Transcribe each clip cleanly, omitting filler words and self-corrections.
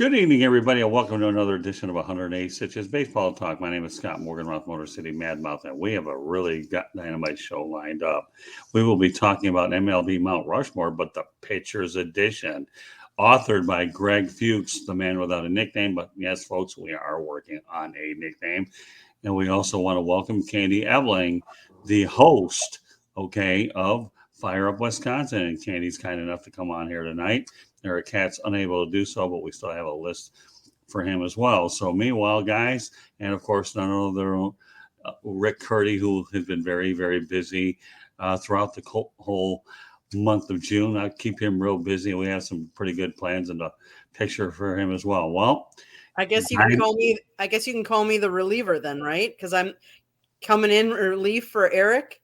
Good evening, everybody, and welcome to another edition of 108 Stitches Baseball Talk. My name is Scott Morgan, Motor City Madmouth, and we have a really dynamite show lined up. We will be talking about MLB Mount Rushmore, but the Pitchers Edition, authored by Greg Fuchs, the man without a nickname. But yes, folks, we are working on a nickname. And we also want to welcome Candy Ebling, the host, of Fire Up Wisconsin. And Candy's kind enough to come on here tonight. Eric Cat's unable to do so, but we still have a list for him as well. So meanwhile, guys, and of course, none other Rick Curti, who has been very, very busy throughout the whole month of June. I keep him real busy. We have some pretty good plans and a picture for him as well. Well, I guess you can call me. I guess you can call me the reliever then, right? Because I'm coming in relief for Eric.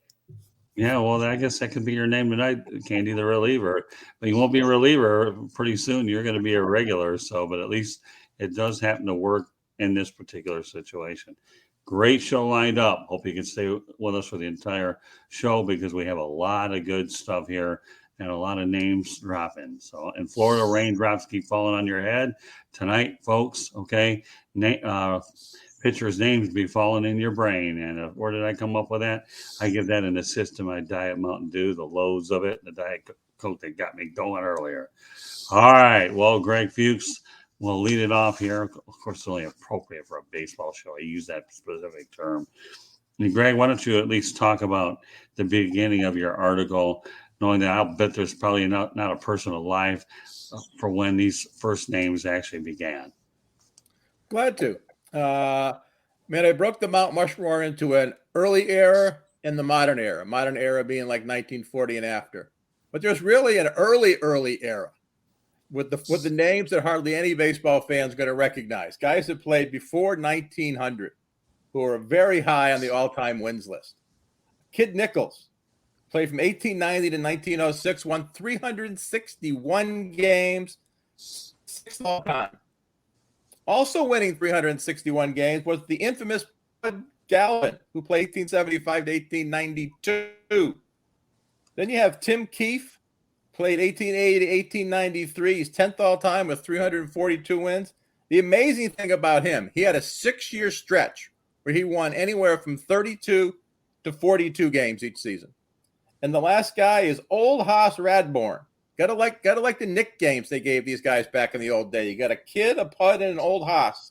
Yeah, well, I guess that could be your name tonight, Candy, the reliever. But you won't be a reliever pretty soon. You're going to be a regular. So, but at least it does happen to work in this particular situation. Great show lined up. Hope you can stay with us for the entire show because we have a lot of good stuff here and a lot of names dropping. So, in Florida, raindrops keep falling on your head tonight, folks. Okay. Pitchers' names be falling in your brain. And where did I come up with that? I give that an assist to my Diet Mountain Dew, the lows of it, the Diet Coke that got me going earlier. All right. Well, Greg Fuchs will lead it off here. Of course, it's only appropriate for a baseball show. I use that specific term. And Greg, why don't you at least talk about the beginning of your article, knowing that I'll bet there's probably not a personal life for when these first names actually began. Glad to. I broke the Mount Rushmore into an early era and the modern era. Modern era being like 1940 and after. But there's really an early era with the names that hardly any baseball fans going to recognize. Guys that played before 1900 who are very high on the all-time wins list. Kid Nichols played from 1890 to 1906, won 361 games, 6th all time. Also winning 361 games was the infamous Bud Galvin, who played 1875 to 1892. Then you have Tim Keefe, played 1880 to 1893. He's 10th all-time with 342 wins. The amazing thing about him, he had a 6-year stretch where he won anywhere from 32 to 42 games each season. And the last guy is Old Hoss Radbourne. Gotta like the nicknames they gave these guys back in the old day. You got a kid, a pud, and an old hoss.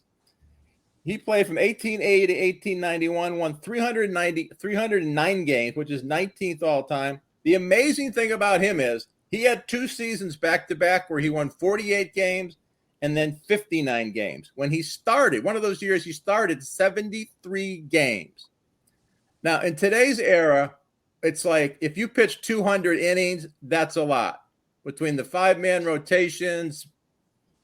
He played from 1880 to 1891, won 309 games, which is 19th all time. The amazing thing about him is he had 2 seasons back to back where he won 48 games and then 59 games. When he started, one of those years he started 73 games. Now in today's era, it's like if you pitch 200 innings, that's a lot. Between the 5-man rotations,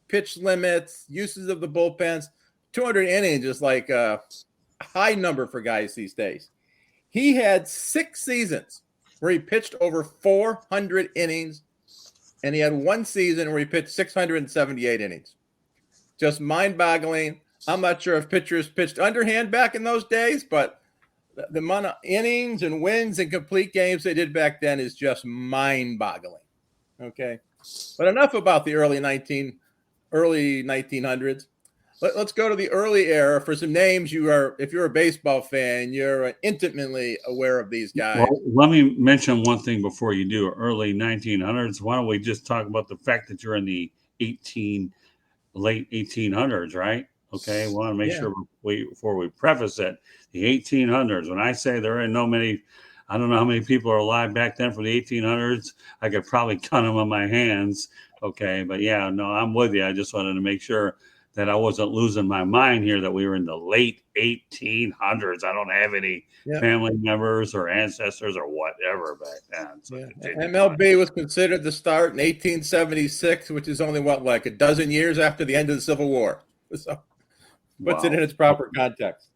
pitch limits, uses of the bullpens, 200 innings is like a high number for guys these days. He had 6 seasons where he pitched over 400 innings, and he had 1 season where he pitched 678 innings. Just mind-boggling. I'm not sure if pitchers pitched underhand back in those days, but the amount of innings and wins and complete games they did back then is just mind-boggling. Okay, but enough about the early 1900s. Let's go to the early era for some names. If you're a baseball fan, you're intimately aware of these guys. Well, let me mention one thing before you do. Early 1900s. Why don't we just talk about the fact that you're in the late 1800s, right? Okay, we want to make sure before we preface it, the 1800s. When I say there are no many. I don't know how many people are alive back then from the 1800s. I could probably count them on my hands. Okay. But yeah, no, I'm with you. I just wanted to make sure that I wasn't losing my mind here, that we were in the late 1800s. I don't have any family members or ancestors or whatever back then. So MLB was considered to start in 1876, which is only like a dozen years after the end of the Civil War. So puts it in its proper context.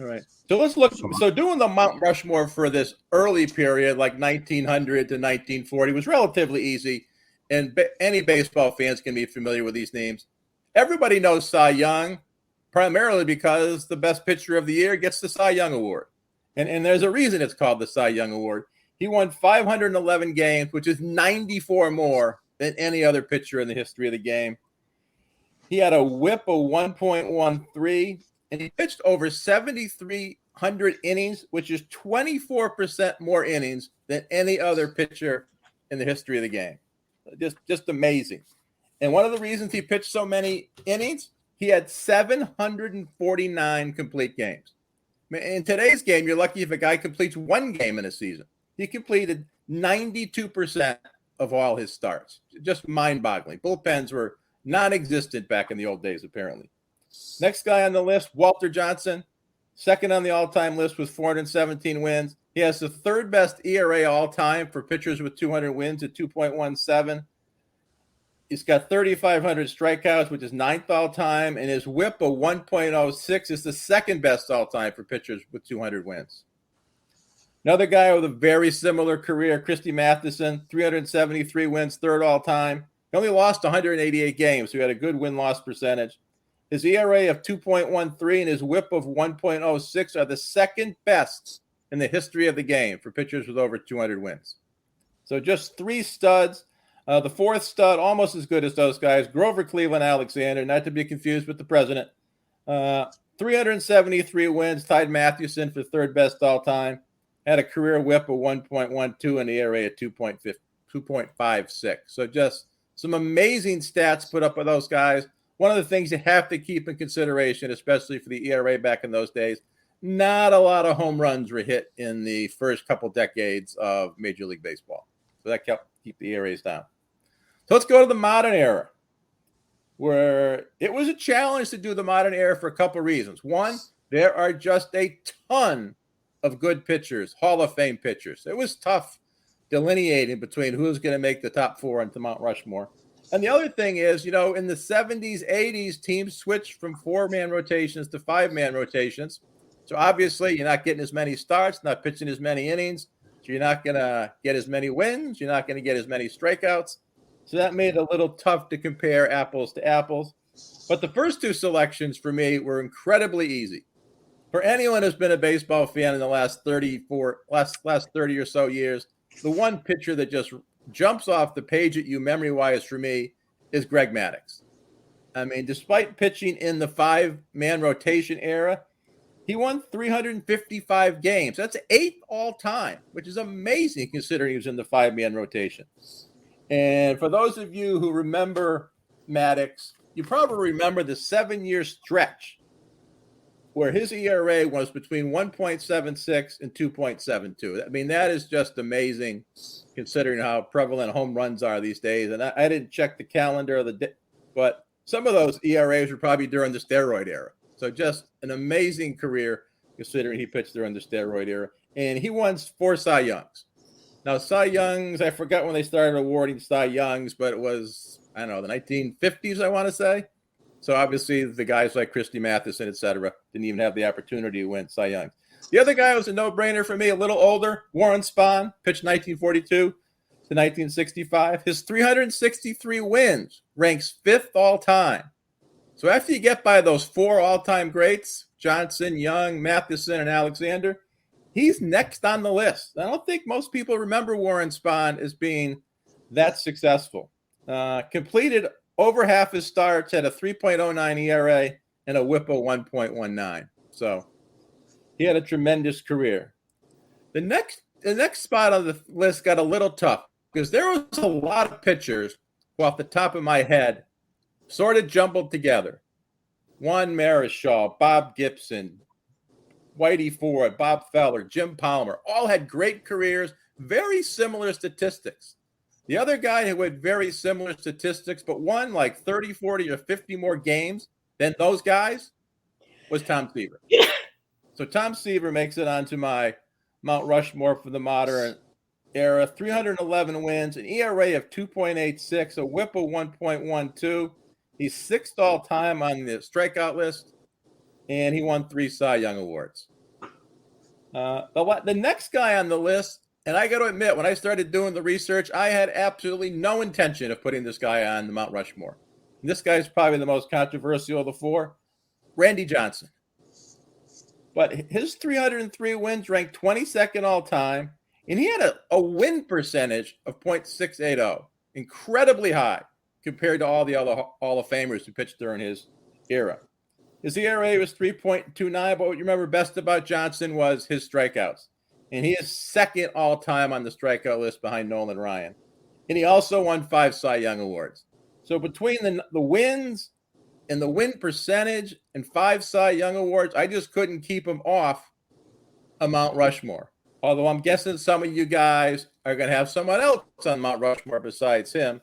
All right. So let's look. So doing the Mount Rushmore for this early period, like 1900 to 1940, was relatively easy. And any baseball fans can be familiar with these names. Everybody knows Cy Young, primarily because the best pitcher of the year gets the Cy Young Award. And there's a reason it's called the Cy Young Award. He won 511 games, which is 94 more than any other pitcher in the history of the game. He had a whip of 1.13, and he pitched over 7,300 innings, which is 24% more innings than any other pitcher in the history of the game. Just amazing. And one of the reasons he pitched so many innings, he had 749 complete games. In today's game, you're lucky if a guy completes one game in a season. He completed 92% of all his starts. Just mind-boggling. Bullpens were non-existent back in the old days, apparently. Next guy on the list, Walter Johnson, second on the all-time list with 417 wins. He has the third best ERA all-time for pitchers with 200 wins at 2.17. He's got 3,500 strikeouts, which is ninth all-time, and his whip of 1.06 is the second best all-time for pitchers with 200 wins. Another guy with a very similar career, Christy Mathewson, 373 wins, third all-time. He only lost 188 games, so he had a good win-loss percentage. His ERA of 2.13 and his whip of 1.06 are the second best in the history of the game for pitchers with over 200 wins. So just three studs. The fourth stud, almost as good as those guys, Grover Cleveland Alexander, not to be confused with the president. 373 wins, tied Mathewson for third best all-time. Had a career whip of 1.12 and the ERA at 2.56. So just some amazing stats put up by those guys. One of the things you have to keep in consideration, especially for the ERA back in those days, not a lot of home runs were hit in the first couple decades of Major League Baseball. So that kept keep the ERAs down. So let's go to the modern era, where it was a challenge to do the modern era for a couple of reasons. One, there are just a ton of good pitchers, Hall of Fame pitchers. It was tough delineating between who's going to make the top four into Mount Rushmore. And the other thing is, in the 70s, 80s, teams switched from 4-man rotations to 5-man rotations. So obviously, you're not getting as many starts, not pitching as many innings. So you're not going to get as many wins. You're not going to get as many strikeouts. So that made it a little tough to compare apples to apples. But the first two selections for me were incredibly easy. For anyone who's been a baseball fan in the last 30 or so years, the one pitcher that just jumps off the page at you memory-wise for me is Greg Maddux. I mean, despite pitching in the 5-man rotation era, he won 355 games. That's 8th all-time, which is amazing considering he was in the 5-man rotation. And for those of you who remember Maddux, you probably remember the 7-year stretch where his ERA was between 1.76 and 2.72. I mean, that is just amazing considering how prevalent home runs are these days. And I didn't check the calendar of the day, but some of those ERAs were probably during the steroid era. So just an amazing career considering he pitched during the steroid era. And he won 4 Cy Youngs. Now, Cy Youngs, I forgot when they started awarding Cy Youngs, but it was, I don't know, the 1950s, I want to say. So obviously the guys like Christy Mathewson, et cetera, didn't even have the opportunity to win Cy Youngs. The other guy was a no-brainer for me, a little older, Warren Spahn, pitched 1942 to 1965. His 363 wins ranks 5th all-time. So after you get by those 4 all-time greats, Johnson, Young, Mathewson, and Alexander, he's next on the list. I don't think most people remember Warren Spahn as being that successful. Completed over half his starts, had a 3.09 ERA and a whip of 1.19. So he had a tremendous career. The next spot on the list got a little tough because there was a lot of pitchers who, off the top of my head, sort of jumbled together. Juan Marichal, Bob Gibson, Whitey Ford, Bob Feller, Jim Palmer, all had great careers, very similar statistics. The other guy who had very similar statistics, but won like 30, 40, or 50 more games than those guys was Tom Seaver. So Tom Seaver makes it onto my Mount Rushmore for the modern era. 311 wins, an ERA of 2.86, a whip of 1.12. He's 6th all-time on the strikeout list, and he won 3 Cy Young Awards. The next guy on the list, and I got to admit, when I started doing the research, I had absolutely no intention of putting this guy on the Mount Rushmore. And this guy's probably the most controversial of the 4, Randy Johnson. But his 303 wins ranked 22nd all-time, and he had a win percentage of .680, incredibly high. compared to all the other Hall of Famers who pitched during his era. His ERA was 3.29, but what you remember best about Johnson was his strikeouts. And he is second all-time on the strikeout list behind Nolan Ryan. And he also won 5 Cy Young Awards. So between the wins and the win percentage and 5 Cy Young Awards, I just couldn't keep him off a Mount Rushmore. Although I'm guessing some of you guys are going to have someone else on Mount Rushmore besides him.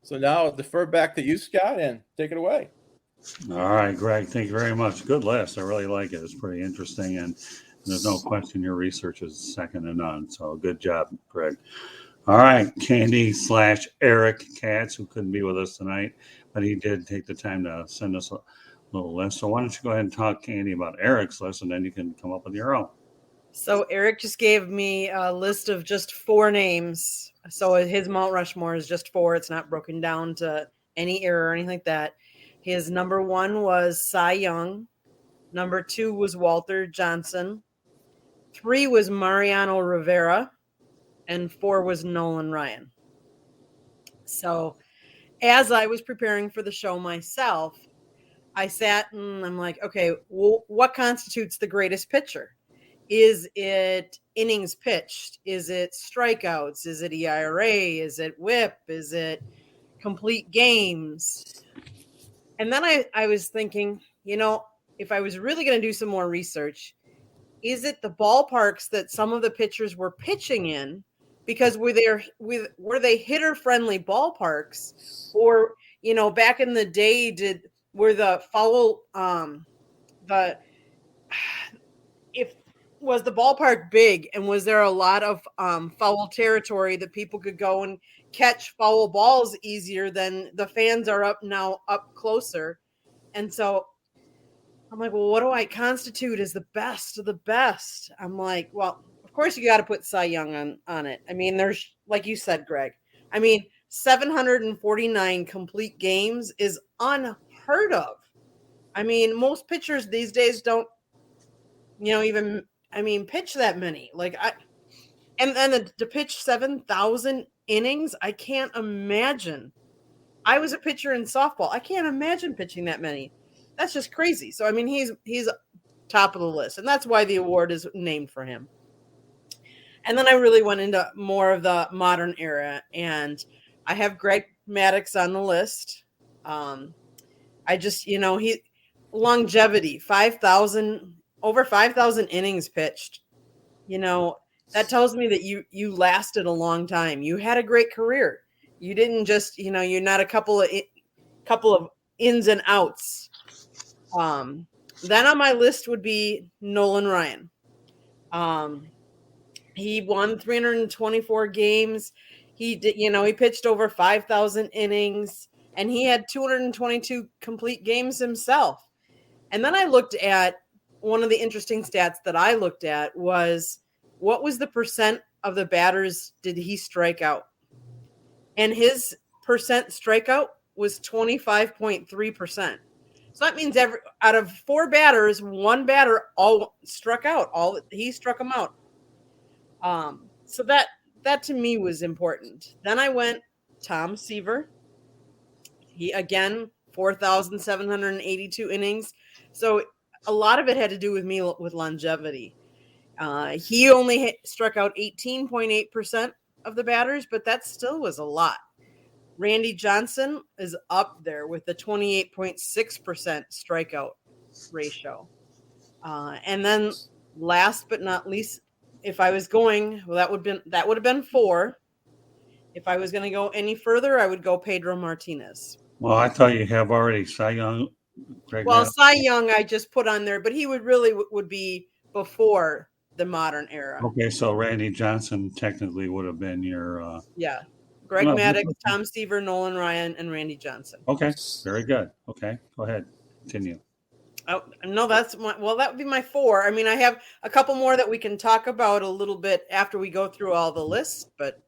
So now I'll defer back to you, Scott, and take it away. All right, Greg, thank you very much. Good list. I really like it. It's pretty interesting, and there's no question your research is second to none. So good job, Greg. All right, Candy/Eric Katz, who couldn't be with us tonight, but he did take the time to send us a little list. So why don't you go ahead and talk, Candy, about Eric's list, and then you can come up with your own. So Eric just gave me a list of just 4 names. So his Mount Rushmore is just 4. It's not broken down to any era or anything like that. His number 1 was Cy Young. Number 2 was Walter Johnson. 3 was Mariano Rivera. And 4 was Nolan Ryan. So as I was preparing for the show myself, I sat and I'm like, okay, well, what constitutes the greatest pitcher? Is it innings pitched? Is it strikeouts? Is it ERA? Is it whip? Is it complete games? And then I was thinking, if I was really going to do some more research, is it the ballparks that some of the pitchers were pitching in? Because were they hitter-friendly ballparks? Or, back in the day, was the ballpark big, and was there a lot of foul territory that people could go and catch foul balls easier than the fans are up closer? And so I'm like, well, what do I constitute as the best of the best? I'm like, well, of course you got to put Cy Young on it. I mean, there's, like you said, Greg, 749 complete games is unheard of. I mean, most pitchers these days don't, pitch that many. To pitch 7,000 innings, I can't imagine. I was a pitcher in softball. I can't imagine pitching that many. That's just crazy. So, he's top of the list, and that's why the award is named for him. And then I really went into more of the modern era, and I have Greg Maddux on the list. Longevity, over 5,000 innings pitched. That tells me that you lasted a long time. You had a great career. You didn't just, you're not a couple of ins and outs. Then on my list would be Nolan Ryan. He won 324 games. He did, he pitched over 5,000 innings, and he had 222 complete games himself. And then I looked at one of the interesting stats that I looked at was what was the percent of the batters did he strike out? And his percent strikeout was 25.3%. So that means out of 4 batters, 1 batter all struck out. He struck them out. So that to me was important. Then I went Tom Seaver. He again 4,782 innings. So a lot of it had to do with me with longevity. He only struck out 18.8% of the batters, but that still was a lot. Randy Johnson is up there with the 28.6% strikeout ratio. And then last but not least, if I was going, that would have been 4. If I was going to go any further, I would go Pedro Martinez. Well, I thought you have already Cy Young. Greg, Cy Young I just put on there, but he would be before the modern era. Okay, so Randy Johnson technically would have been your Greg Maddux, Tom Seaver, Nolan Ryan, and Randy Johnson. Okay, very good. Okay, go ahead. Continue. Oh, no, that would be my 4. I have a couple more that we can talk about a little bit after we go through all the lists, but.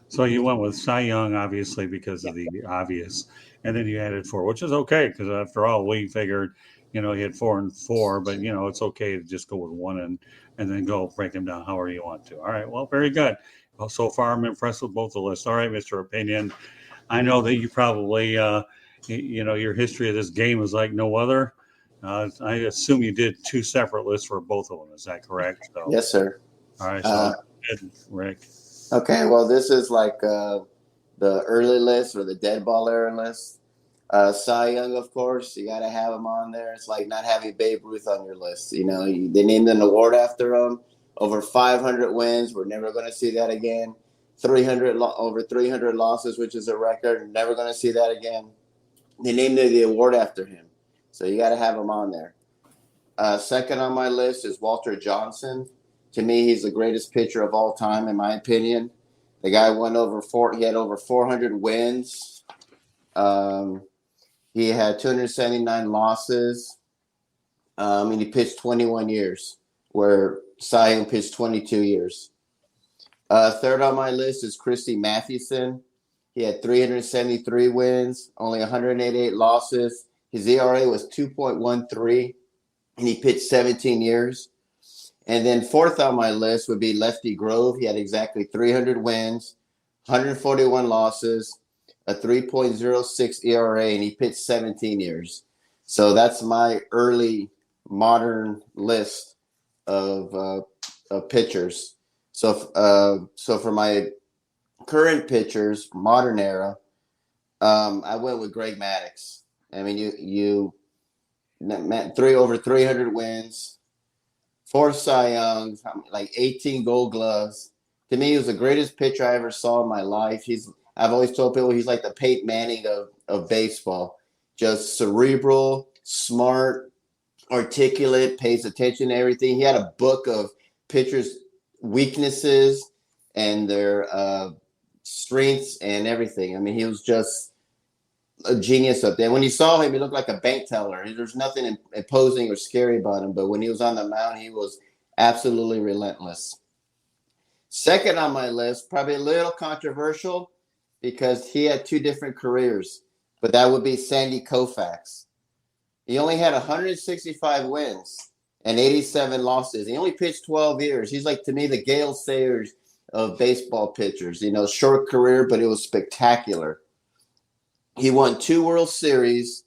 So you went with Cy Young, obviously, because of the obvious, and then you added 4, which is okay, because after all, we figured, he had 4 and 4, but, it's okay to just go with 1 and then go break them down however you want to. All right, well, very good. Well, so far, I'm impressed with both the lists. All right, Mr. Opinion. I know that you probably, your history of this game is like no other. I assume you did two separate lists for both of them. Is that correct? So, Yes, sir. all right. So, Rick. Okay, well, this is like the early list or the dead ball era list. Cy Young, of course, you got to have him on there. It's like not having Babe Ruth on your list. They named an award after him. Over 500 wins. We're never going to see that again. Over 300 losses, which is a record. Never going to see that again. They named the award after him. So you got to have him on there. Second on my list is Walter Johnson. To me, he's the greatest pitcher of all time, in my opinion. The guy he had over 400 wins. He had 279 losses. And he pitched 21 years, where Cy Young pitched 22 years. Third on my list is Christy Mathewson. He had 373 wins, only 188 losses. His ERA was 2.13, and he pitched 17 years. And then fourth on my list would be Lefty Grove. He had exactly 300 wins, 141 losses, a 3.06 ERA, and he pitched 17 years. So that's my early modern list of pitchers. So for my current pitchers, modern era, I went with Greg Maddux. I mean, over 300 wins, 4 Cy Youngs, like 18 Gold Gloves. To me, he was the greatest pitcher I ever saw in my life. I've always told people he's like the Peyton Manning of baseball. Just cerebral, smart, articulate, pays attention to everything. He had a book of pitchers' weaknesses and their strengths and everything. I mean, he was just a genius up there. When you saw him, he looked like a bank teller. There's nothing imposing or scary about him, but when he was on the mound, he was absolutely relentless. Second on my list, probably a little controversial because he had 2 different careers, but that would be Sandy Koufax. He only had 165 wins and 87 losses. He only pitched 12 years. He's like, to me, the Gale Sayers of baseball pitchers. Short career, but it was spectacular. He won 2 World Series.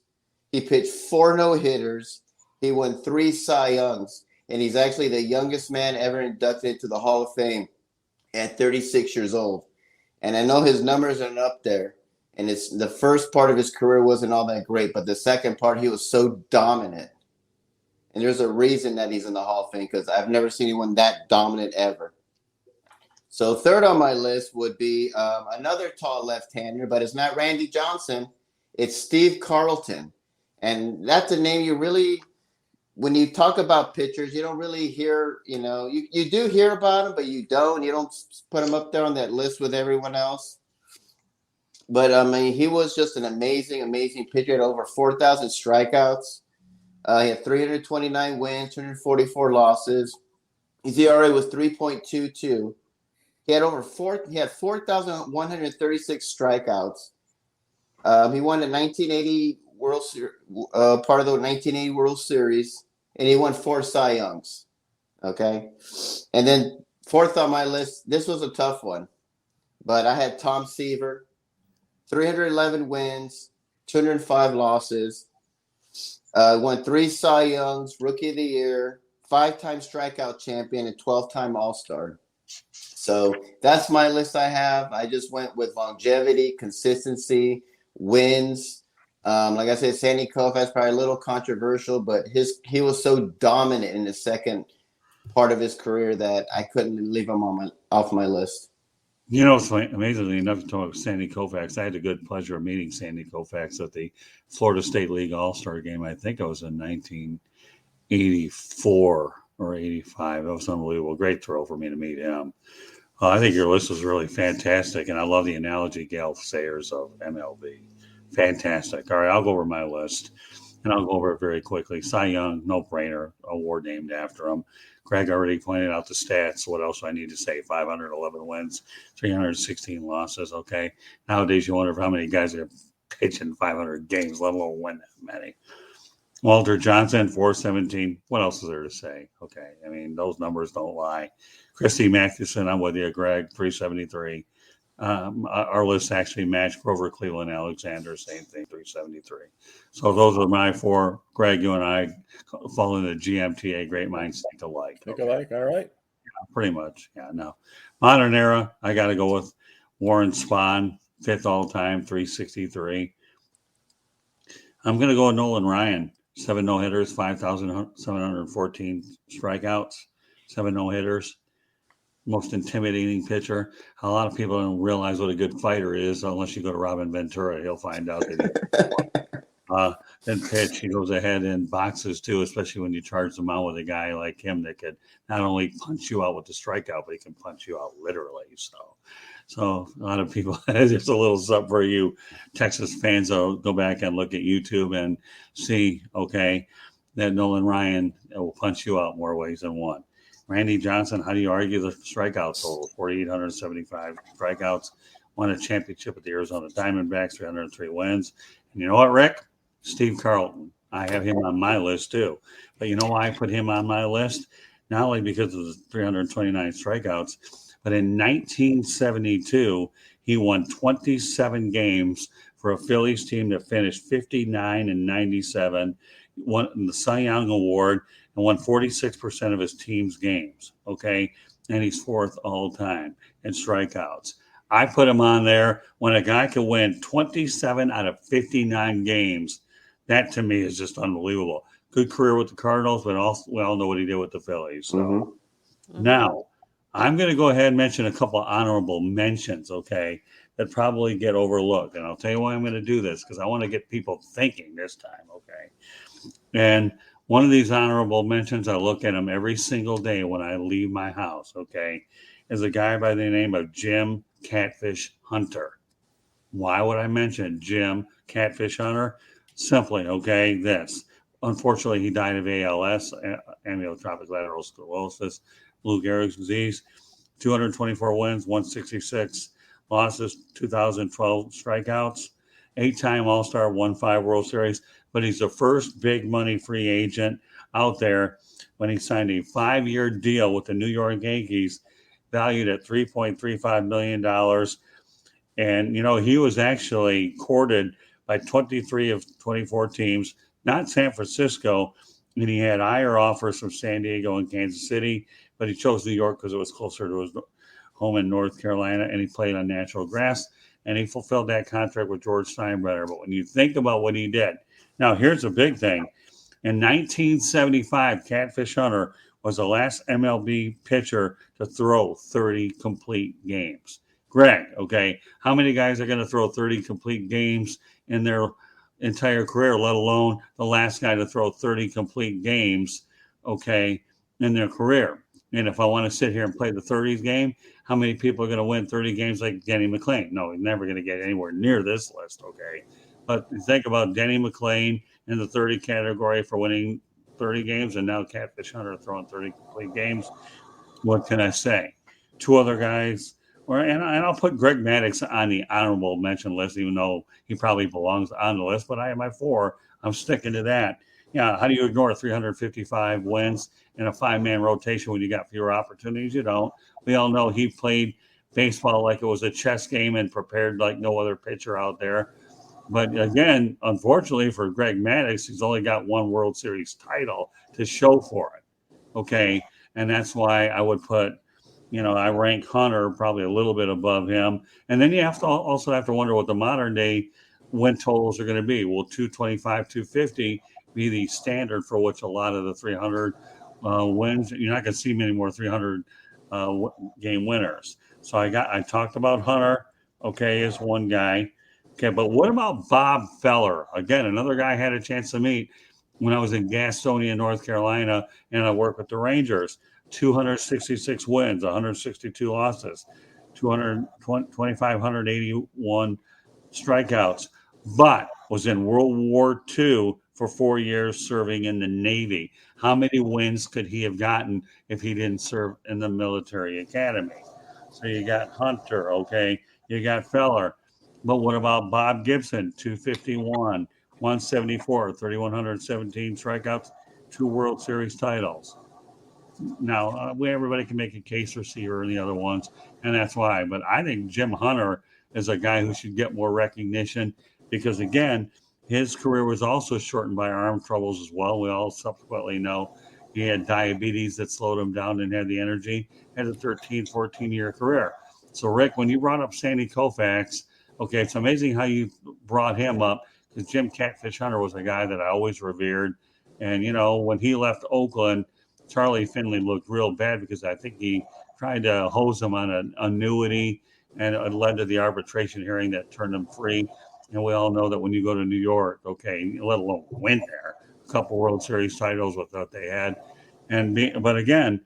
He pitched 4 no-hitters. He won 3 Cy Youngs. And he's actually the youngest man ever inducted into the Hall of Fame at 36 years old. And I know his numbers are up there. And it's the first part of his career wasn't all that great. But the second part, he was so dominant. And there's a reason that he's in the Hall of Fame because I've never seen anyone that dominant ever. So third on my list would be another tall left-hander, but it's not Randy Johnson. It's Steve Carlton. And that's a name you really, when you talk about pitchers, you don't really hear, you do hear about him, but you don't. You don't put him up there on that list with everyone else. But, he was just an amazing, amazing pitcher. He had over 4,000 strikeouts. He had 329 wins, 244 losses. His ERA was 3.22. He had 4,136 strikeouts. He won the 1980 World Series, part of the 1980 World Series, and he won 4 Cy Youngs. Okay, and then fourth on my list, this was a tough one, but I had Tom Seaver, 311 wins, 205 losses. Won 3 Cy Youngs, Rookie of the Year, 5-time strikeout champion, and 12-time All-Star. So that's my list I have. I just went with longevity, consistency, wins. Like I said, Sandy Koufax probably a little controversial, but he was so dominant in the second part of his career that I couldn't leave him off my list. It's amazingly enough to talk about Sandy Koufax. I had the good pleasure of meeting Sandy Koufax at the Florida State League All-Star game. I think it was in 1984 or 85. That was unbelievable. Great thrill for me to meet him. I think your list was really fantastic, and I love the analogy, Gale Sayers of MLB. Fantastic. All right, I'll go over my list, and I'll go over it very quickly. Cy Young, no-brainer, award named after him. Greg already pointed out the stats. What else do I need to say? 511 wins, 316 losses. Okay. Nowadays, you wonder how many guys are pitching 500 games, let alone win that many. Walter Johnson, 417. What else is there to say? Okay. I mean, those numbers don't lie. Christy Mathewson, I'm with you, Greg, 373. Our list actually matched Grover Cleveland Alexander, same thing, 373. So those are my four. Greg, you and I fall in the GMTA, great minds think alike. Think alike, all right. Pretty much, yeah. No, modern era, I got to go with Warren Spahn, fifth all time, 363. I'm going to go with Nolan Ryan, 7 no hitters, 5,714 strikeouts, 7 no hitters. Most intimidating pitcher. A lot of people don't realize what a good fighter is unless you go to Robin Ventura. He'll find out that then pitch. He goes ahead and boxes too, especially when you charge them out with a guy like him that could not only punch you out with the strikeout, but he can punch you out literally. So a lot of people, just a little sub for you Texas fans, will go back and look at YouTube and see, okay, that Nolan Ryan will punch you out more ways than one. Randy Johnson, how do you argue the strikeout total? 4,875 strikeouts, won a championship with the Arizona Diamondbacks, 303 wins. And you know what, Rick? Steve Carlton. I have him on my list too. But you know why I put him on my list? Not only because of the 329 strikeouts, but in 1972, he won 27 games for a Phillies team that finished 59 and 97, won the Cy Young Award, and won 46% of his team's games, okay? And he's fourth all time in strikeouts. I put him on there when a guy can win 27 out of 59 games. That, to me, is just unbelievable. Good career with the Cardinals, but we all know what he did with the Phillies. So now I'm going to go ahead and mention a couple of honorable mentions, okay, that probably get overlooked. And I'll tell you why I'm going to do this, because I want to get people thinking this time, okay? And one of these honorable mentions, I look at them every single day when I leave my house, okay, is a guy by the name of Jim Catfish Hunter. Why would I mention Jim Catfish Hunter? Simply, okay, this. Unfortunately, he died of ALS, amyotrophic lateral sclerosis, Lou Gehrig's disease. 224 wins, 166 losses, 2012 strikeouts. 8-time All-Star, won 5 World Series. But he's the first big money free agent out there when he signed a 5-year deal with the New York Yankees valued at $3.35 million. And, you know, he was actually courted by 23 of 24 teams, not San Francisco. And he had higher offers from San Diego and Kansas City, but he chose New York because it was closer to his home in North Carolina, and he played on natural grass, and he fulfilled that contract with George Steinbrenner. But when you think about what he did, now here's the big thing. In 1975, Catfish Hunter was the last MLB pitcher to throw 30 complete games. Greg, okay, how many guys are going to throw 30 complete games in their entire career, let alone the last guy to throw 30 complete games, okay, in their career? And if I want to sit here and play the 30s game, how many people are going to win 30 games like Denny McLain? No, he's never going to get anywhere near this list, okay? But think about Denny McLain in the 30 category for winning 30 games, and now Catfish Hunter throwing 30 complete games. What can I say? Two other guys, and I'll put Greg Maddux on the honorable mention list, even though he probably belongs on the list, but I have my 4. I'm sticking to that. Yeah, how do you ignore 355 wins in a 5-man rotation when you got fewer opportunities? You don't. We all know he played baseball like it was a chess game and prepared like no other pitcher out there. But again, unfortunately for Greg Maddux, he's only got 1 World Series title to show for it. Okay, and that's why I would put, I rank Hunter probably a little bit above him. And then you also have to wonder what the modern day win totals are going to be. Will 225, 250 be the standard for which a lot of the 300 wins? You're not going to see many more 300 game winners. So I talked about Hunter, okay, as one guy. Okay, but what about Bob Feller? Again, another guy I had a chance to meet when I was in Gastonia, North Carolina, and I worked with the Rangers. 266 wins, 162 losses, 2,581 strikeouts, but was in World War II for 4 years serving in the Navy. How many wins could he have gotten if he didn't serve in the military academy? So you got Hunter, okay, you got Feller. But what about Bob Gibson? 251, 174, 3,117 strikeouts, 2 World Series titles. Now, everybody can make a case for Seaver and the other ones, and that's why. But I think Jim Hunter is a guy who should get more recognition because, again, his career was also shortened by arm troubles as well. We all subsequently know he had diabetes that slowed him down and had the energy. Had a 13, 14-year career. So, Rick, when you brought up Sandy Koufax, okay, it's amazing how you brought him up because Jim Catfish Hunter was a guy that I always revered. And, when he left Oakland, Charlie Finley looked real bad because I think he tried to hose him on an annuity, and it led to the arbitration hearing that turned him free. And we all know that when you go to New York, okay, let alone win there, a couple World Series titles with what they had. But again,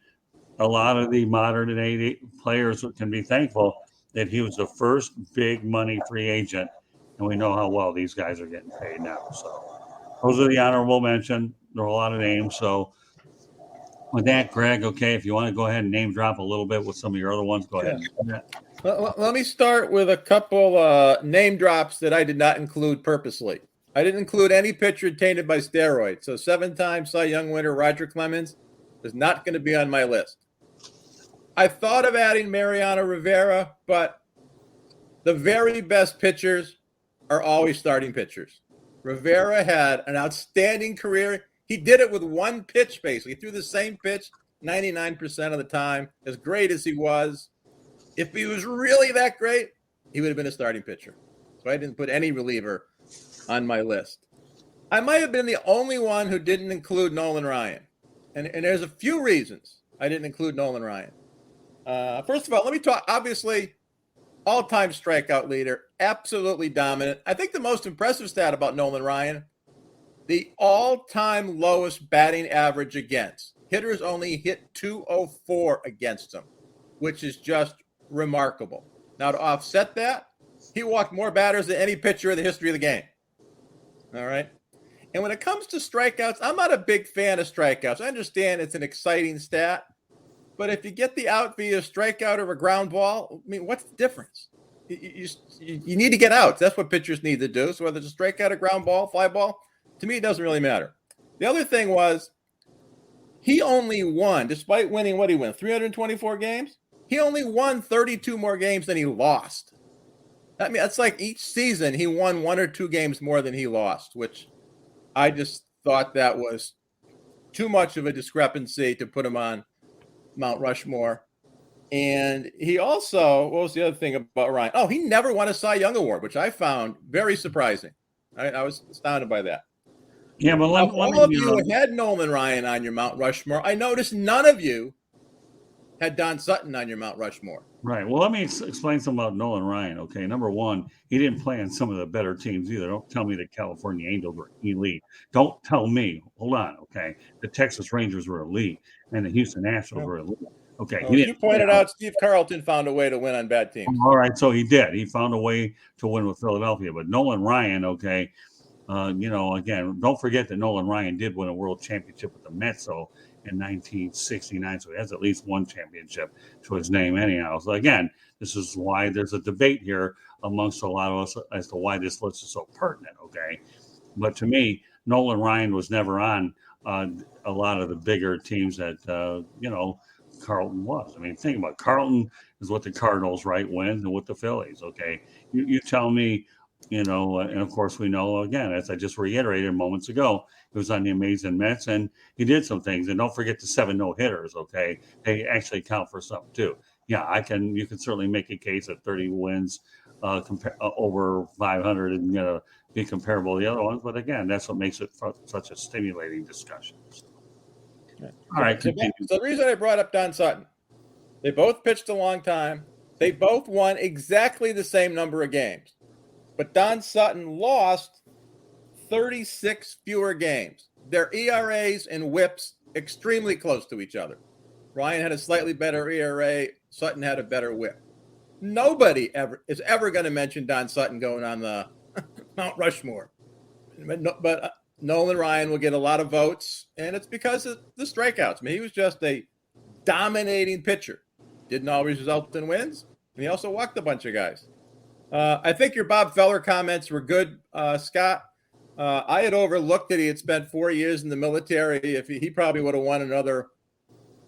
a lot of the modern day players can be thankful that he was the first big money free agent. And we know how well these guys are getting paid now. So those are the honorable mention. There are a lot of names. So with that, Greg, okay, if you want to go ahead and name drop a little bit with some of your other ones, go ahead. Let me start with a couple name drops that I did not include purposely. I didn't include any pitcher tainted by steroids. So 7-time Cy Young winner Roger Clemens is not going to be on my list. I thought of adding Mariano Rivera, but the very best pitchers are always starting pitchers. Rivera had an outstanding career. He did it with one pitch, basically. He threw the same pitch 99% of the time, as great as he was. If he was really that great, he would have been a starting pitcher. So I didn't put any reliever on my list. I might have been the only one who didn't include Nolan Ryan. And there's a few reasons I didn't include Nolan Ryan. First of all, let me talk, obviously, all-time strikeout leader, absolutely dominant. I think the most impressive stat about Nolan Ryan, the all-time lowest batting average against. Hitters only hit 204 against him, which is just remarkable. Now, to offset that, he walked more batters than any pitcher in the history of the game. All right? And when it comes to strikeouts, I'm not a big fan of strikeouts. I understand it's an exciting stat, but if you get the out via strikeout or a ground ball, I mean, what's the difference? You need to get outs. That's what pitchers need to do. So whether it's a strikeout, a ground ball, fly ball, to me, it doesn't really matter. The other thing was he only won, despite winning what he won, 324 games. He only won 32 more games than he lost. I mean, that's like each season he won 1 or 2 games more than he lost, which I just thought that was too much of a discrepancy to put him on Mount Rushmore. And he also, what was the other thing about Ryan? Oh, he never won a Cy Young Award, which I found very surprising. I was astounded by that. Yeah, but all of you had Nolan Ryan on your Mount Rushmore. I noticed none of you had Don Sutton on your Mount Rushmore. Right. Well, let me explain something about Nolan Ryan. Okay. Number one, he didn't play on some of the better teams either. Don't tell me the California Angels were elite. Don't tell me. Hold on. Okay. The Texas Rangers were elite and the Houston Astros were elite. Okay. Well, you pointed out Steve Carlton found a way to win on bad teams. All right. So he did. He found a way to win with Philadelphia. But Nolan Ryan, okay, again, don't forget that Nolan Ryan did win a world championship with the Mets in 1969. So he has at least one championship to his name anyhow. So again, this is why there's a debate here amongst a lot of us as to why this list is so pertinent, okay? But to me, Nolan Ryan was never on a lot of the bigger teams that, Carlton was. I mean, think about it. Carlton is what the Cardinals, right, wins and what the Phillies, okay? You tell me, and of course we know, again, as I just reiterated moments ago, he was on the amazing Mets and he did some things. And don't forget the 7 no-hitters, okay? They actually count for something too. Yeah, you can certainly make a case that 30 wins over 500 and be comparable to the other ones. But again, that's what makes it such a stimulating discussion. All right. So the reason I brought up Don Sutton, they both pitched a long time. They both won exactly the same number of games. But Don Sutton lost 36 fewer games. Their ERAs and whips extremely close to each other. Ryan had a slightly better ERA. Sutton had a better whip. Nobody is ever going to mention Don Sutton going on the Mount Rushmore. But Nolan Ryan will get a lot of votes, and it's because of the strikeouts. I mean, he was just a dominating pitcher. Didn't always result in wins, and he also walked a bunch of guys. I think your Bob Feller comments were good, Scott. I had overlooked that he had spent 4 years in the military. If he probably would have won another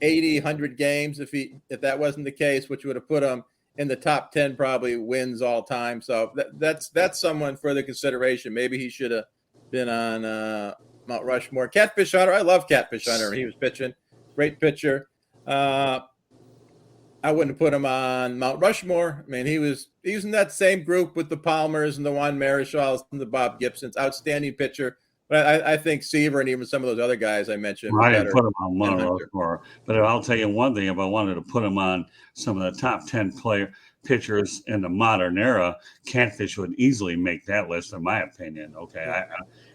80, 100 games if that wasn't the case, which would have put him in the top 10 probably wins all time. So that's someone further consideration. Maybe he should have been on Mount Rushmore. Catfish Hunter, I love Catfish Hunter. He was pitching, great pitcher. I wouldn't put him on Mount Rushmore. I mean, he was in that same group with the Palmers and the Juan Marichals and the Bob Gibsons. Outstanding pitcher. But I think Seaver and even some of those other guys I mentioned. I didn't put him on Mount Rushmore, but I'll tell you one thing: if I wanted to put him on some of the top 10 pitchers in the modern era, Catfish would easily make that list, in my opinion. Okay,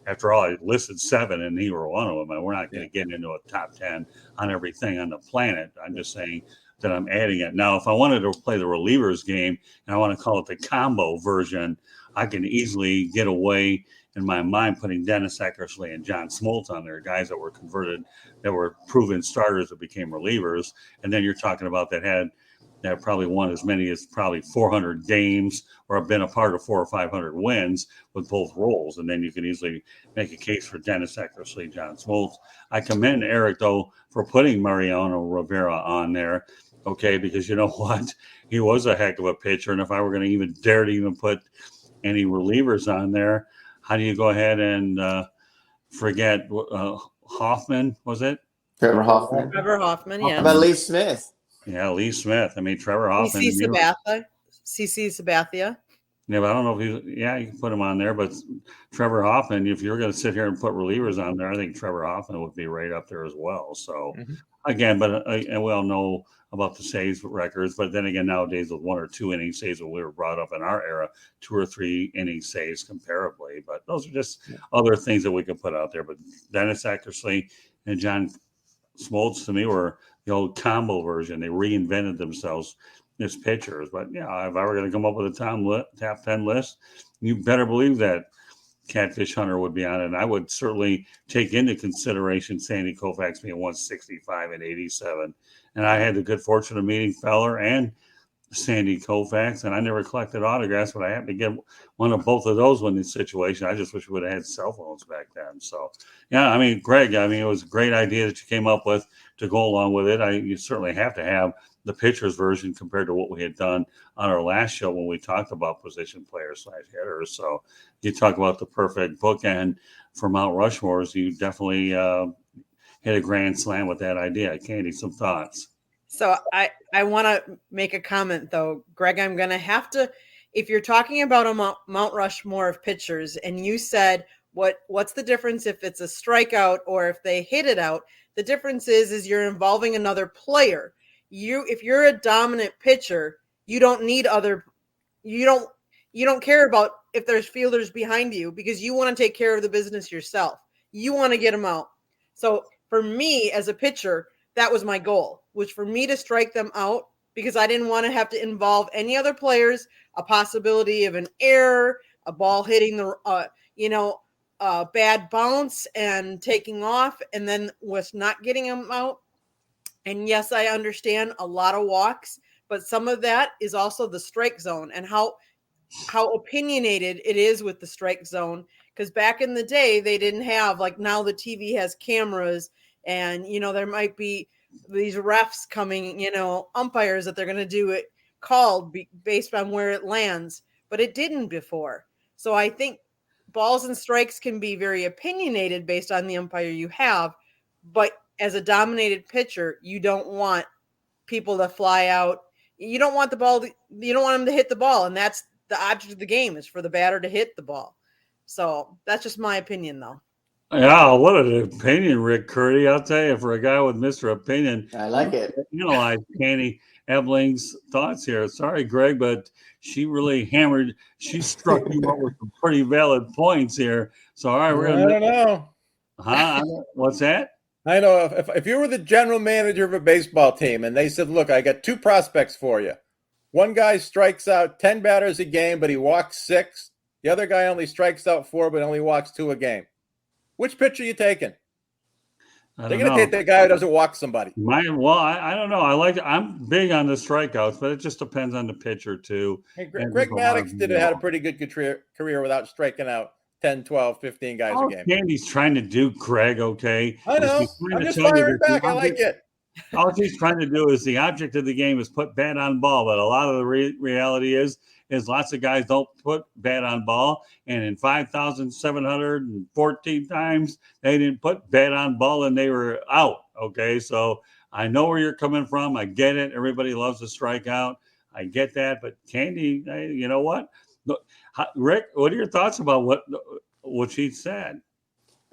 after all, I listed 7, and he were one of them. And we're not going to get into a top 10 on everything on the planet. I'm just saying that I'm adding it. Now, if I wanted to play the relievers game and I want to call it the combo version, I can easily get away in my mind putting Dennis Eckersley and John Smoltz on there, guys that were converted, that were proven starters that became relievers. And then you're talking about that probably won as many as probably 400 games or have been a part of 400 or 500 wins with both roles. And then you can easily make a case for Dennis Eckersley, John Smoltz. I commend Eric, though, for putting Mariano Rivera on there. Okay, because you know what? He was a heck of a pitcher. And if I were going to even dare to even put any relievers on there, how do you go ahead and forget Hoffman, was it? Trevor Hoffman. Trevor Hoffman, yeah. How about Lee Smith? Yeah, Lee Smith. I mean, Trevor Hoffman. CC Sabathia. Yeah, but I don't know if you can put him on there. But Trevor Hoffman, if you're going to sit here and put relievers on there, I think Trevor Hoffman would be right up there as well. So, again, but and we all know about the saves records. But then again, nowadays with 1 or 2 inning saves, when we were brought up in our era, 2 or 3 inning saves comparably. But those are just other things that we could put out there. But Dennis Eckersley and John Smoltz, to me, were the old combo version. They reinvented themselves as pitchers. But yeah, if I were going to come up with a top 10 list, you better believe that Catfish Hunter would be on it. And I would certainly take into consideration Sandy Koufax being 165 and 87. And I had the good fortune of meeting Feller and Sandy Koufax, and I never collected autographs, but I happened to get one of both of those in this situation. I just wish we would have had cell phones back then. So, yeah, I mean, Greg, it was a great idea that you came up with to go along with it. You certainly have to have the pitcher's version compared to what we had done on our last show when we talked about position players / hitters. So you talk about the perfect bookend for Mount Rushmore's. You definitely hit a grand slam with that idea. Candy, some thoughts? So I want to make a comment, though, Greg. I'm going to have to, if you're talking about a Mount Rushmore of pitchers, and you said what's the difference if it's a strikeout or if they hit it out? The difference is you're involving another player. If you're a dominant pitcher, you don't need you don't care about if there's fielders behind you because you want to take care of the business yourself. You want to get them out. So for me as a pitcher, that was my goal, which for me to strike them out because I didn't want to have to involve any other players, a possibility of an error, a ball hitting the, bad bounce and taking off and then was not getting them out. And yes, I understand a lot of walks, but some of that is also the strike zone and how opinionated it is with the strike zone. Because back in the day, they didn't have, like now the TV has cameras and, there might be these refs coming, umpires that they're going to do it called based on where it lands, but it didn't before. So I think balls and strikes can be very opinionated based on the umpire you have, but as a dominated pitcher, you don't want people to fly out. You don't want you don't want them to hit the ball. And that's the object of the game is for the batter to hit the ball. So that's just my opinion though. Yeah, what an opinion, Rick Curti. I'll tell you, for a guy with Mr. Opinion, I like it. Analyze Candy Ebling's thoughts here. Sorry, Greg, but she really she struck you up with some pretty valid points here. So, all right, we're going to. I don't know. Huh? What's that? I know if you were the general manager of a baseball team and they said, look, I got 2 prospects for you. One guy strikes out 10 batters a game, but he walks 6. The other guy only strikes out 4, but only walks 2 a game. Which pitch are you taking? They're going to take the guy who doesn't walk somebody. I don't know. I'm big on the strikeouts, but it just depends on the pitcher too. Hey, Greg Maddox had a pretty good career without striking out 10, 12, 15 guys a game. Candy's trying to do, Craig, okay? I know. I'm just firing back. I like it. All he's trying to do is the object of the game is put bat on ball, but a lot of the reality is lots of guys don't put bat on ball, and in 5,714 times they didn't put bat on ball and they were out. Okay, so I know where you're coming from. I get it. Everybody loves to strike out. I get that, but Candy, you know what? Rick, what are your thoughts about what she said?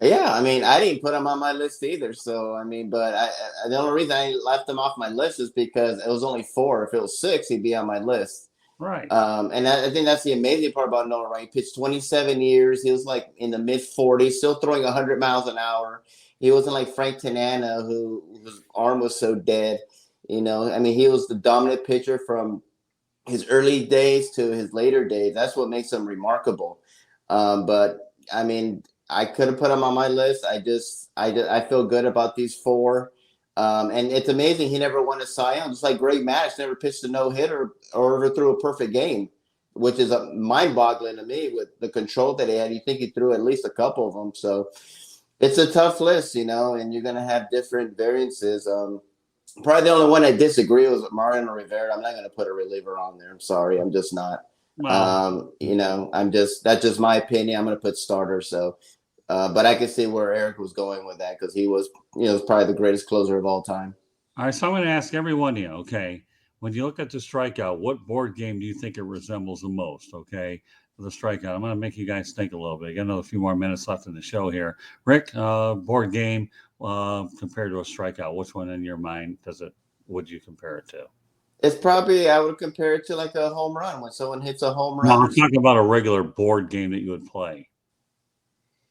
Yeah, I mean, I didn't put him on my list either. So, I mean, but the only reason I left him off my list is because it was only 4. If it was 6, he'd be on my list. Right. And I think that's the amazing part about Noah, right? He pitched 27 years. He was like in the mid-40s, still throwing 100 miles an hour. He wasn't like Frank Tanana, whose arm was so dead. You know, I mean, he was the dominant pitcher from his early days to his later days. That's what makes him remarkable. But, I mean, I could have put him on my list. I feel good about these 4. And it's amazing he never won a Cy Young. Just like Greg Maddux never pitched a no-hitter or ever threw a perfect game, which is mind-boggling to me with the control that he had. You think he threw at least a couple of them. So it's a tough list, you know, and you're going to have different variances. Probably the only one I disagree with Mariano Rivera. I'm not going to put a reliever on there. I'm sorry. I'm just not. Wow. You know, that's just my opinion. I'm going to put starter. So, but I can see where Eric was going with that because he was, you know, probably the greatest closer of all time. All right, so I'm going to ask every one of you, okay, when you look at the strikeout, what board game do you think it resembles the most, okay, for the strikeout? I'm going to make you guys think a little bit. I got another few more minutes left in the show here. Rick, board game compared to a strikeout, which one in your mind would you compare it to? It's probably, I would compare it to like a home run when someone hits a home run. No, I'm talking about a regular board game that you would play.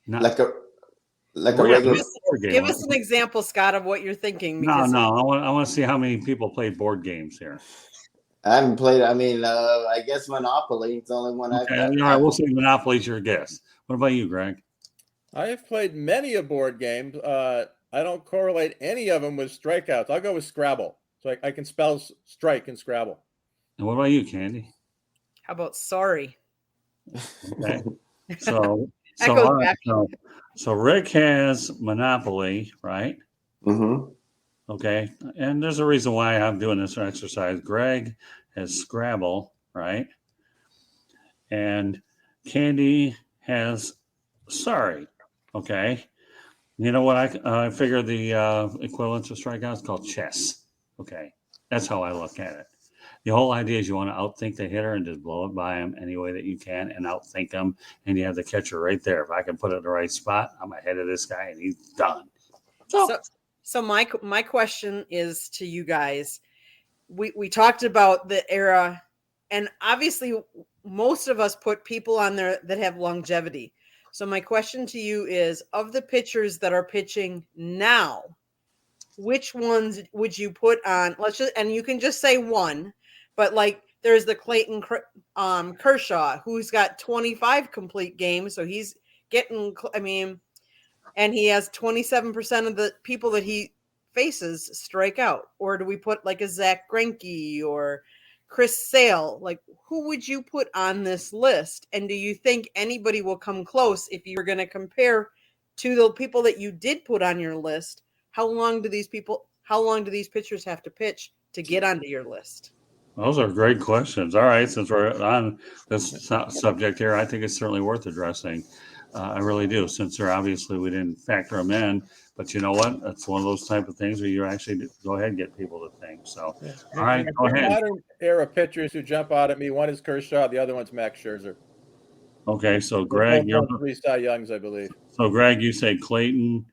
Not like a regular board game. Give us an example, Scott, of what you're thinking. No. I want to see how many people play board games here. I haven't played. I mean, I guess Monopoly. It's the only one I've got. All right, we'll say Monopoly's your guess. What about you, Greg? I have played many a board game. I don't correlate any of them with strikeouts. I'll go with Scrabble. So I can spell strike in Scrabble. And what about you, Candy? How about sorry? Okay. So Rick has Monopoly, right? Mm-hmm. Okay. And there's a reason why I'm doing this exercise. Greg has Scrabble, right? And Candy has sorry. Okay. You know what? I figure the equivalent to strikeout is called chess. Okay. That's how I look at it. The whole idea is you want to outthink the hitter and just blow it by him any way that you can and outthink him. And you have the catcher right there. If I can put it in the right spot, I'm ahead of this guy and he's done. So my question is to you guys. We talked about the era, and obviously most of us put people on there that have longevity. So my question to you is, of the pitchers that are pitching now, which ones would you put on? And you can just say one, but like there's the Clayton Kershaw, who's got 25 complete games. So he's getting, and he has 27% of the people that he faces strike out. Or do we put like a Zach Greinke or Chris Sale? Like, who would you put on this list? And do you think anybody will come close if you're going to compare to the people that you did put on your list? How long do these pitchers have to pitch to get onto your list? Those are great questions. All right. Since we're on this subject here, I think it's certainly worth addressing. I really do, since we didn't factor them in. But you know what? That's one of those type of things where you actually go ahead and get people to think. So, yeah. All right, go ahead. Modern era pitchers who jump out at me. One is Kershaw. The other one's Max Scherzer. Okay, so Greg, you're 3 Cy Youngs, I believe. So Greg, you say Clayton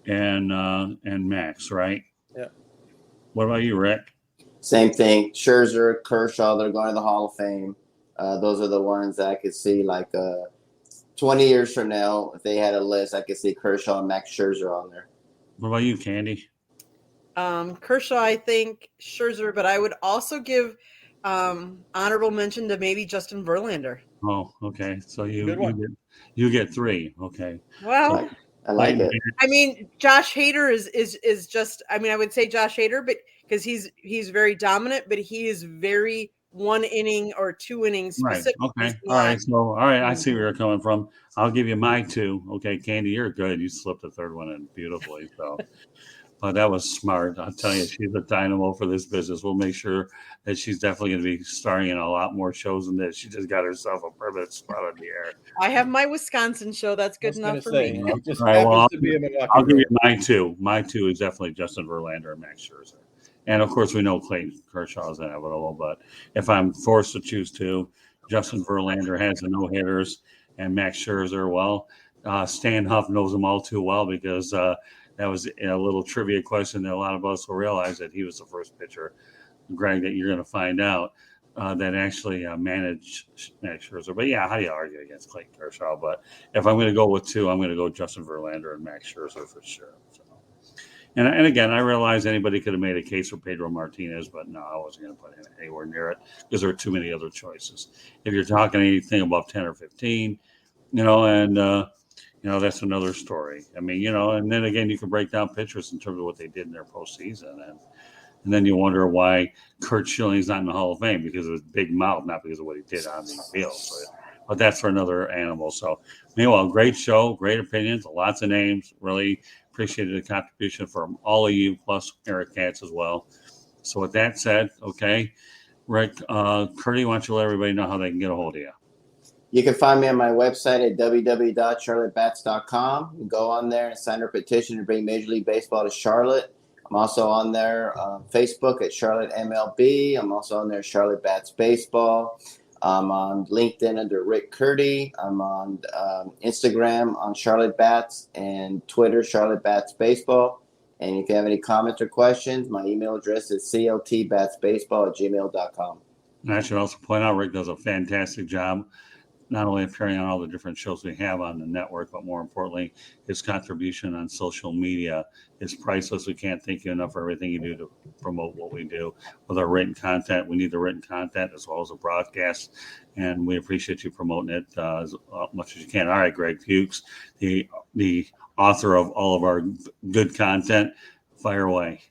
and Max, right? Yeah. What about you, Rick? Same thing. Scherzer, Kershaw, they're going to the Hall of Fame. Those are the ones that I could see 20 years from now, if they had a list, I could see Kershaw and Max Scherzer on there. What about you, Candy? Kershaw, I think, Scherzer, but I would also give honorable mention to maybe Justin Verlander. Oh, okay. So you get 3. Okay. Well, I like it. I mean, Josh Hader is just. I mean, I would say Josh Hader, but because he's very dominant, but he is very 1 inning or 2 innings specific. Right. Okay. All right. So, all right. I see where you're coming from. I'll give you my 2. Okay, Candy, you're good. You slipped the third one in beautifully. So, But that was smart. I'll tell you, she's a dynamo for this business. We'll make sure that she's definitely going to be starring in a lot more shows than this. She just got herself a permanent spot on the air. I have my Wisconsin show. That's good enough for me. It just All right, well, happens to be a Milwaukee. I'll give you role. mine too. Mine too is definitely Justin Verlander and Max Scherzer. And of course, we know Clayton Kershaw is inevitable. But if I'm forced to choose two, Justin Verlander has the no hitters, and Max Scherzer, well, Stan Huff knows them all too well because that was a little trivia question that a lot of us will realize that he was the first pitcher, Greg, that you're going to find out that actually managed Max Scherzer. But yeah, how do you argue against Clayton Kershaw? But if I'm going to go with two, I'm going to go Justin Verlander and Max Scherzer for sure. So. And again, I realize anybody could have made a case for Pedro Martinez, but no, I wasn't going to put him anywhere near it because there are too many other choices. If you're talking anything above 10 or 15, that's another story. I mean, and then again, you can break down pitchers in terms of what they did in their postseason. And then you wonder why Curt Schilling's not in the Hall of Fame because of his big mouth, not because of what he did on the field. But that's for another animal. So, meanwhile, great show, great opinions, lots of names. Really appreciated the contribution from all of you, plus Eric Katz as well. So with that said, okay, Rick, Curti, why don't you let everybody know how they can get a hold of you? You can find me on my website at www.charlottebats.com. You can go on there and sign a petition to bring Major League Baseball to Charlotte. I'm also on there on Facebook at Charlotte MLB. I'm also on there, Charlotte Bats Baseball. I'm on LinkedIn under Rick Curti. I'm on Instagram on Charlotte Bats and Twitter, Charlotte Bats Baseball. And if you have any comments or questions, my email address is cltbatsbaseball@gmail.com. And I should also point out Rick does a fantastic job, not only appearing on all the different shows we have on the network, but more importantly, his contribution on social media is priceless. We can't thank you enough for everything you do to promote what we do with our written content. We need the written content as well as the broadcast, and we appreciate you promoting it as much as you can. All right, Greg Fuchs, the author of all of our good content, fire away.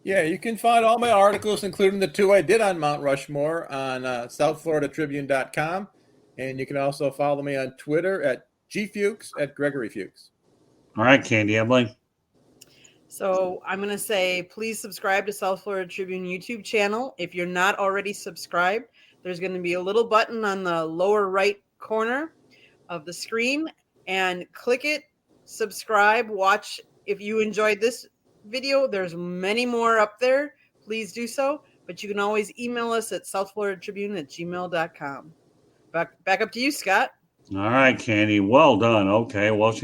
Yeah, you can find all my articles, including the two I did on Mount Rushmore, on SouthFloridaTribune.com. And you can also follow me on Twitter at GFuchs, at Gregory Fuchs. All right, Candy Ebling. So I'm going to say, please subscribe to South Florida Tribune YouTube channel. If you're not already subscribed, there's going to be a little button on the lower right corner of the screen, and click it, subscribe, watch. If you enjoyed this video, there's many more up there. Please do so. But you can always email us at southfloridatribune@gmail.com. Back up to you, Scott. All right, Candy. Well done. Okay. Well,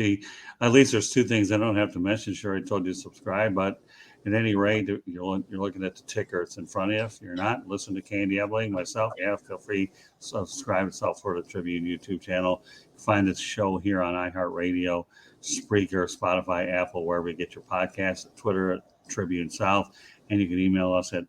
at least there's two things I don't have to mention. Sure, I told you to subscribe, but at any rate, you're looking at the ticker. It's in front of you. If you're not, listen to Candy Ebling, myself. Yeah, feel free to subscribe to South Florida Tribune YouTube channel. Find this show here on iHeartRadio, Spreaker, Spotify, Apple, wherever you get your podcasts, Twitter at Tribune South, and you can email us at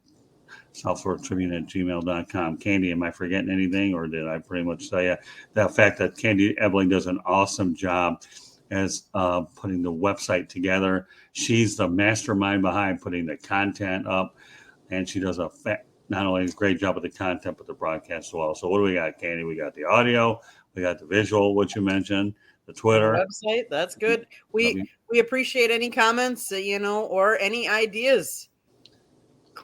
southfloridatribune@gmail.com. Candy, am I forgetting anything, or did I pretty much say it? The fact that Candy Ebling does an awesome job as putting the website together. She's the mastermind behind putting the content up, and she does not only a great job with the content, but the broadcast as well. So what do we got, Candy? We got the audio, we got the visual, what you mentioned, the Twitter. Website, that's good. We appreciate any comments, or any ideas.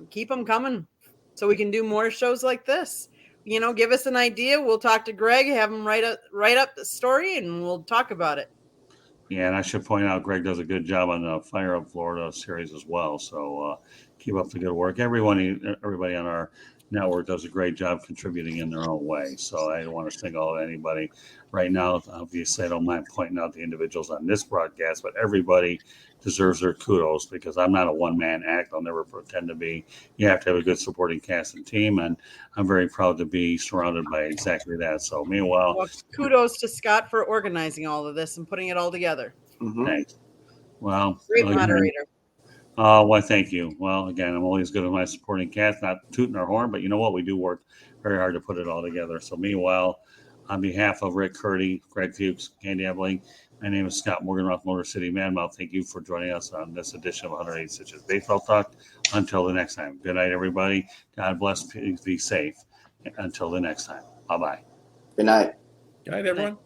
Keep them coming, so we can do more shows like this. Give us an idea. We'll talk to Greg, have him write up the story, and we'll talk about it. Yeah, and I should point out Greg does a good job on the Fire Up Florida series as well. So keep up the good work. Everybody on our network does a great job contributing in their own way. So I don't want to single out anybody right now. Obviously, I don't mind pointing out the individuals on this broadcast, but everybody deserves their kudos because I'm not a one-man act. I'll never pretend to be. You have to have a good supporting cast and team, and I'm very proud to be surrounded by exactly that. So meanwhile, kudos to Scott for organizing all of this and putting it all together. Mm-hmm. Thanks. Well, great moderator. Well, thank you. Well, again, I'm always good with my supporting cast, not tooting our horn, but you know what? We do work very hard to put it all together. So meanwhile, on behalf of Rick Curti, Greg Fuchs, Candy Ebling, my name is Scott Morganroth, Motor City Manmouth. Thank you for joining us on this edition of 108 Stitches Baseball Talk. Until the next time. Good night, everybody. God bless. Please be safe. Until the next time. Bye-bye. Good night. Good night, everyone.